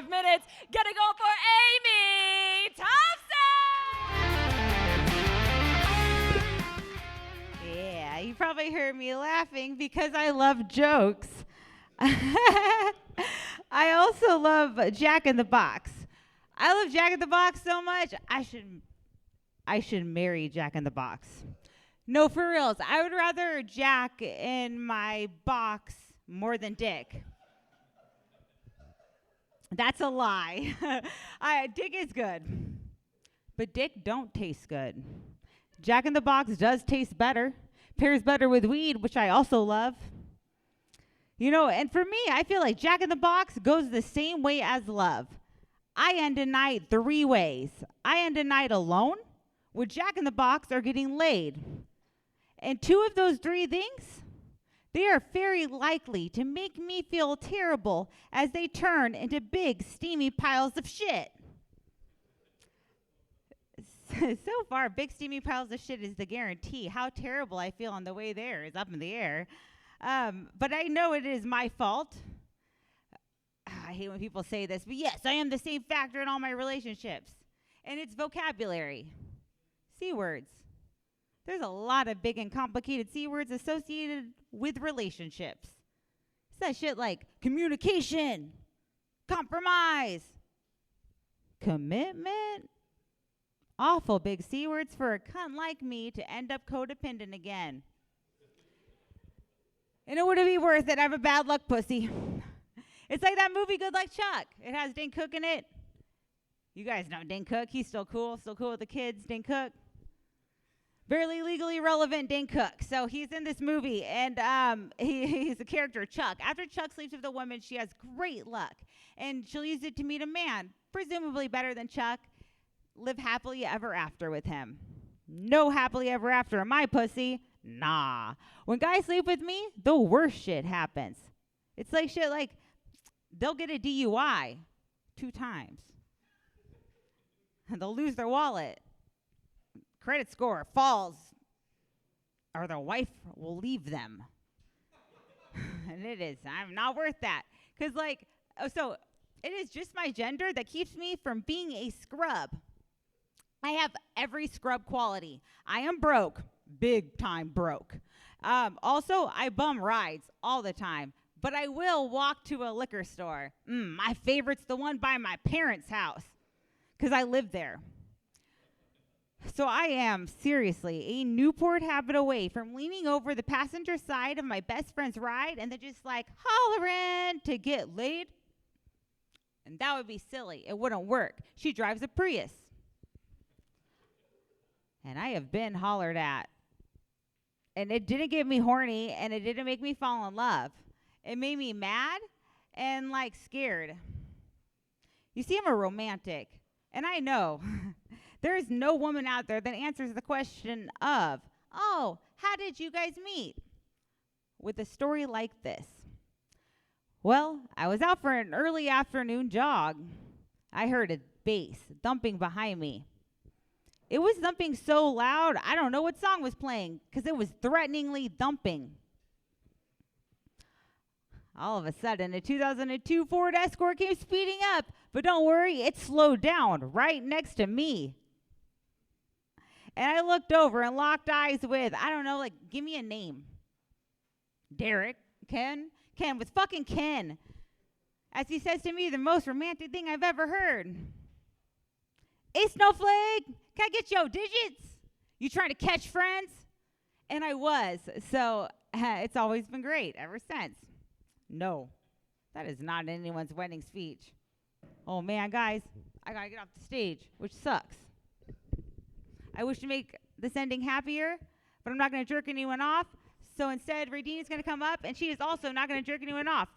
5 minutes. Gonna go for Amy Thompson! Yeah, you probably heard me laughing because I love jokes. I also love Jack in the Box. I love Jack in the Box so much, I should marry Jack in the Box. No, for reals. I would rather Jack in my box more than Dick. That's a lie. Dick is good, but Dick don't taste good. Jack in the Box does taste better. Pairs better with weed, which I also love. You know, and for me, I feel like Jack in the Box goes the same way as love. I end a night 3 ways. I end a night alone, with Jack in the Box, or getting laid. And 2 of those 3 things, they are very likely to make me feel terrible as they turn into big, steamy piles of shit. So far, big, steamy piles of shit is the guarantee. How terrible I feel on the way there is up in the air. But I know it is my fault. I hate when people say this, but yes, I am the same factor in all my relationships. And it's vocabulary. C words. There's a lot of big and complicated C words associated with relationships. It's that shit like communication, compromise, commitment. Awful big C words for a cunt like me to end up codependent again. And it wouldn't be worth it. I have a bad luck pussy. It's like that movie Good Luck Chuck. It has Dane Cook in it. You guys know Dane Cook. He's still cool with the kids. Dane Cook. Barely legally relevant Dane Cook. So he's in this movie, and he's the character Chuck. After Chuck sleeps with a woman, she has great luck, and she'll use it to meet a man, presumably better than Chuck, live happily ever after with him. No happily ever after in my pussy. Nah. When guys sleep with me, the worst shit happens. It's like shit like they'll get a DUI 2 times. And they'll lose their wallet. Credit score falls, or their wife will leave them. And I'm not worth that. Because, so it is just my gender that keeps me from being a scrub. I have every scrub quality. I am broke, big time broke. Also, I bum rides all the time, but I will walk to a liquor store. My favorite's the one by my parents' house, because I live there. So I am, seriously, a Newport habit away from leaning over the passenger side of my best friend's ride and then just hollering to get laid. And that would be silly. It wouldn't work. She drives a Prius. And I have been hollered at. And it didn't get me horny, and it didn't make me fall in love. It made me mad and scared. You see, I'm a romantic. And I know there is no woman out there that answers the question of, oh, how did you guys meet? With a story like this. Well, I was out for an early afternoon jog. I heard a bass thumping behind me. It was thumping so loud, I don't know what song was playing, because it was threateningly thumping. All of a sudden, a 2002 Ford Escort came speeding up. But don't worry, it slowed down right next to me. And I looked over and locked eyes with, I don't know, give me a name. Derek, Ken with fucking Ken. As he says to me, the most romantic thing I've ever heard. Hey, Snowflake, can I get your digits? You trying to catch friends? And I was. So it's always been great ever since. No, that is not anyone's wedding speech. Oh, man, guys, I got to get off the stage, which sucks. I wish to make this ending happier, but I'm not going to jerk anyone off. So instead, Radine's going to come up, and she is also not going to jerk anyone off.